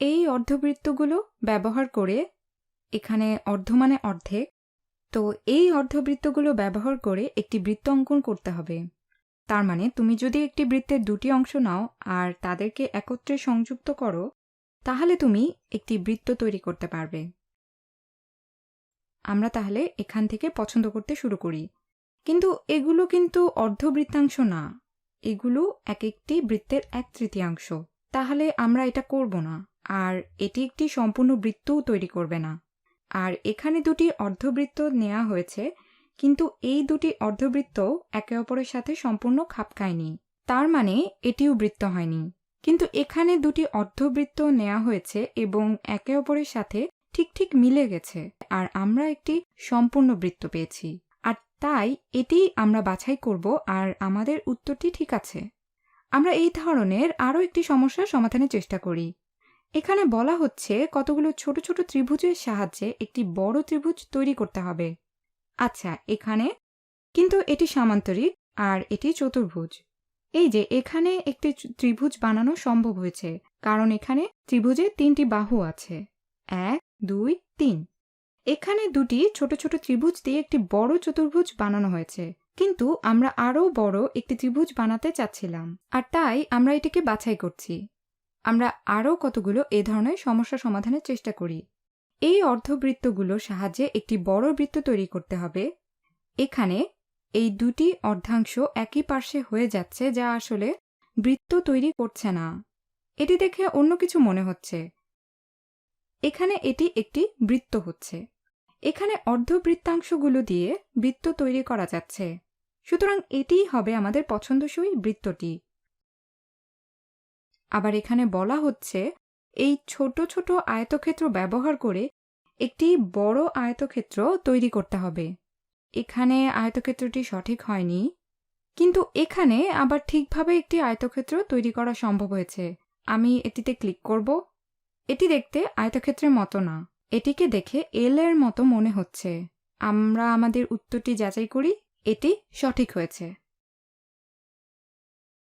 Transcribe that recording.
এই অর্ধবৃত্তগুলো ব্যবহার করে, এখানে অর্ধ মানে অর্ধেক, তো এই অর্ধবৃত্তগুলো ব্যবহার করে একটি বৃত্ত অঙ্কন করতে হবে। তার মানে তুমি যদি একটি বৃত্তের দুটি অংশ নাও আর তাদেরকে একত্রে সংযুক্ত করো, তাহলে তুমি একটি বৃত্ত তৈরি করতে পারবে। আমরা তাহলে এখান থেকে পছন্দ করতে শুরু করি। কিন্তু এগুলো কিন্তু অর্ধবৃত্তাংশ না, এগুলো এক একটি বৃত্তের 1/3। তাহলে আমরা এটা করব না, আর এটি একটি সম্পূর্ণ বৃত্তও তৈরি করবে না। আর এখানে দুটি অর্ধবৃত্ত নেওয়া হয়েছে, কিন্তু এই দুটি অর্ধবৃত্ত একে অপরের সাথে সম্পূর্ণ খাপ খায়নি, তার মানে এটিও বৃত্ত হয়নি। কিন্তু এখানে দুটি অর্ধবৃত্ত নেওয়া হয়েছে এবং একে অপরের সাথে ঠিক ঠিক মিলে গেছে, আর আমরা একটি সম্পূর্ণ বৃত্ত পেয়েছি। আর তাই এটি আমরা বাছাই করব, আর আমাদের উত্তরটি ঠিক আছে। আমরা এই ধরনের আরও একটি সমস্যার সমাধানের চেষ্টা করি। এখানে বলা হচ্ছে কতগুলো ছোট ছোট ত্রিভুজের সাহায্যে একটি বড় ত্রিভুজ তৈরি করতে হবে। আচ্ছা, এখানে কিন্তু এটি সামান্তরিক আর এটি চতুর্ভুজ। এই যে এখানে একটি ত্রিভুজ বানানো সম্ভব হয়েছে, কারণ এখানে ত্রিভুজে 3টি বাহু আছে, 1, 2, 3। এখানে দুটি ছোট ছোট ত্রিভুজ দিয়ে একটি বড় চতুর্ভুজ বানানো হয়েছে, কিন্তু আমরা আরও বড় একটি ত্রিভুজ বানাতে চাচ্ছিলাম, আর তাই আমরা এটিকে বাছাই করছি। আমরা আরও কতগুলো এ ধরনের সমস্যা সমাধানের চেষ্টা করি। এই অর্ধবৃত্তগুলোর সাহায্যে একটি বড় বৃত্ত তৈরি করতে হবে। এখানে এই দুটি অর্ধাংশ একই পার্শ্বে হয়ে যাচ্ছে, যা আসলে বৃত্ত তৈরি করছে না। এটি দেখে অন্য কিছু মনে হচ্ছে। এখানে এটি একটি বৃত্ত হচ্ছে। এখানে অর্ধবৃত্তাংশগুলো দিয়ে বৃত্ত তৈরি করা যাচ্ছে, সুতরাং এটিই হবে আমাদের পছন্দসই বৃত্তটি। আবার এখানে বলা হচ্ছে এই ছোট ছোট আয়তক্ষেত্র ব্যবহার করে একটি বড় আয়তক্ষেত্র তৈরি করতে হবে। এখানে আয়তক্ষেত্রটি সঠিক হয়নি, কিন্তু এখানে আবার ঠিকভাবে একটি আয়তক্ষেত্র তৈরি করা সম্ভব হয়েছে। আমি এটিতে ক্লিক করব। এটি দেখতে আয়তক্ষেত্রের মতো না, এটিকে দেখে এল এর মতো মনে হচ্ছে। আমরা আমাদের উত্তরটি যাচাই করি, এটি সঠিক হয়েছে।